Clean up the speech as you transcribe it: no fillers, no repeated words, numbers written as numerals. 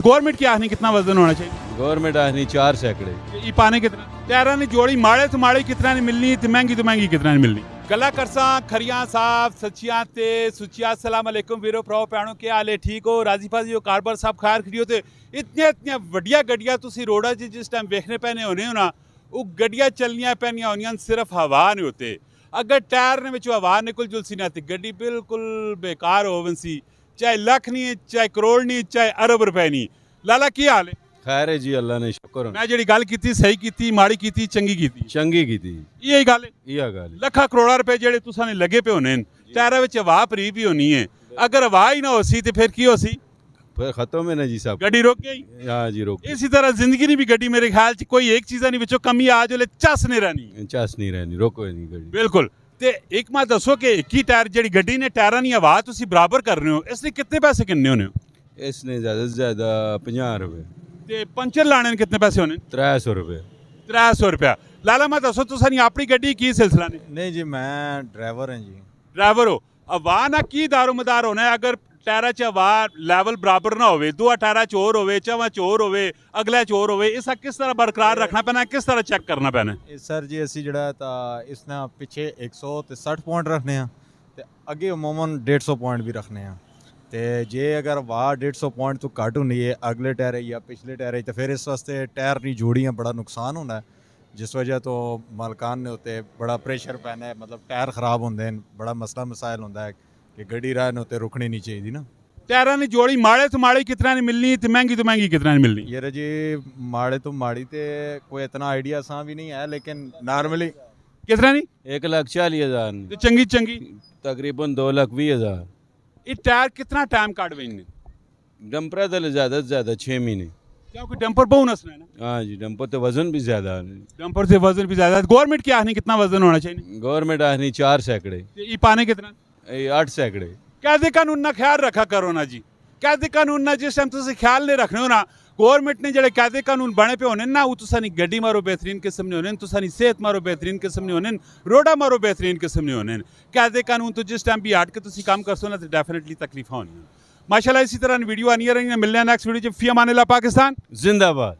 Government की आखनी कितना वजन होना चाहिए? गवर्नमेंट आखनी 4 सैकड़े। ये पाने कितना टायरा ने जोड़ी माड़े तो माड़ी कितना नहीं मिलनी तो महंगी कितना नहीं मिलनी। गला करसा खरियां साहब सचियां ते सुचिया अस्सलाम वालेकुम वीरो भराओ भैनों के हाल है ठीक हो राजी फाजी हो कारबार साहब खैर खड़ी हो ते इतनियां वड्डियां गड्डियां तुसी रोड़ा च जिस टाइम वेखने पैने होने हो ना वो गड्डियां चलनियां पैनियां होनियां सिर्फ हवा नहीं होते अगर टायर ने विचों हवा निकल जुलसी ना ते गड्डी बिल्कुल बेकार होवन सी चाहे लख नहीं चाहे करोड़ नहीं चाहे अरब रुपए नहीं। लाला की हाल है? खैर है जी अल्लाह ने शुक्र मैं जी गल की सही की माड़ी की चंगी की चंगी की थी यही गल है। यह गल लखा करोड़ा रुपए जेडे तुसां लगे पे होने टायरा विच हवा भरी भी होनी है अगर हवा ही ना होसी तो फिर की होसी फिर खत्म है ना जी साहब गड्डी रोक गई। हाँ जी रोक इसी तरह जिंदगी नहीं भी गड्डी मेरे ख्याल च कोई एक चीज़ा नहीं विचों कमी आ जो चस नहीं रहनी चस नहीं रहनी रोको नहीं गड्डी बिल्कुल। ते एक मैं दसो कि एक ही टायर जी गड्डी ने टायरा नहीं हवा तुसी बराबर कर रहे हो इसलिए कितने पैसे किन्ने होने हो? इसने ज़्यादा से ज़्यादा 50 रुपए ते पंचर लाने कितने पैसे होने? 300 रुपए 300 रुपया। लाला मैं दसो तुसा अपनी गड्डी की सिलसिला ने? नहीं जी मैं ड्राइवर हैं जी। ड्राइवर हो हवा ना की दारोमदार होना है अगर टायरा च हवा लैवल बराबर ना होवे दो टायरा च होर होवे चवा च होर होवे अगले च होर होवे इसका किस तरह बरकरार रखना पैना किस तरह चेक करना पैना? सर जी ਅਸੀਂ ਜਿਹੜਾ ਤਾਂ ਇਸਨੇ ਪਿੱਛੇ 160 ਪੁਆਇੰਟ ਰੱਖਨੇ ਆ ਤੇ ਅੱਗੇ ਅਮੂਮਨ 150 ਪੁਆਇੰਟ ਵੀ ਰੱਖਨੇ ਆ ਤੇ ਜੇ ਅਗਰ ਵਾਹ 150 ਪੁਆਇੰਟ ਤੋਂ ਘੱਟ ਹੁੰਦੀ ਹੈ ਅਗਲੇ ਟਾਇਰ ਜਾਂ ਪਿਛਲੇ ਟਾਇਰ ਤੇ ਫਿਰ ਇਸ ਵਾਸਤੇ ਟਾਇਰ ਨਹੀਂ ਜੋੜੀਆਂ ਬੜਾ ਨੁਕਸਾਨ ਹੁੰਦਾ ਹੈ ਜਿਸ ਵਜ੍ਹਾ ਤੋਂ ਮਾਲਕਾਨ ਨੇ ਉੱਤੇ ਬੜਾ ਪ੍ਰੈਸ਼ਰ ਪੈਣਾ ਹੈ ਮਤਲਬ ਟਾਇਰ ਖਰਾਬ ਹੁੰਦੇ ਨੇ ਬੜਾ ਮਸਲਾ ਮਸਾਇਲ ਹੁੰਦਾ ਹੈ कि गड्डी राह ने रुकनी नहीं चाहिए ना। टायरा ने जोड़ी माड़े तो माड़ी कितना नहीं मिलनी तो महंगी कितना नहीं मिलनी? ये जी माड़े तो माड़ी ते कोई इतना आइडिया सा भी नहीं है लेकिन नॉर्मली कितना नहीं 1,40,000 तो चंगी तकरीबन 2,20,000। ये टायर कितना टाइम काट वेंगे? डंपर तो ज़्यादा से ज़्यादा 6 महीने क्योंकि डंपर बोनस है ना। हाँ जी डंपर तो वजन भी ज़्यादा डंपर से वजन भी ज्यादा गवर्नमेंट की आखनी कितना वजन होना चाहिए? गवर्नमेंट आखनी 4 सैकड़े ये पाने कितना? 8 सैकड़े। कैदे कानून ना ख्याल रखा करो ना जी कैदे कानून ना जिस टाइम तुम ख्याल नहीं रखने हो ना गवर्नमेंट ने जेडे कैदे कानून बने पे होने ना वो तुसानी गड्डी मारो बेहतरीन किस्म नहीं होने तुसानी सेहत मारो बेहतरीन किस्म नहीं होने रोडा मारो बेहतरीन किस्म नहीं होने कैदे कानून तो जिस टाइम भी हट के तुम काम करसो ना तो डेफिनेटली तकलीफ होनी माशाल्लाह। इसी तरह वीडियो आनी रही मिलने नेक्स्ट वीडियो फी अमान अल्लाह पाकिस्तान जिंदाबाद।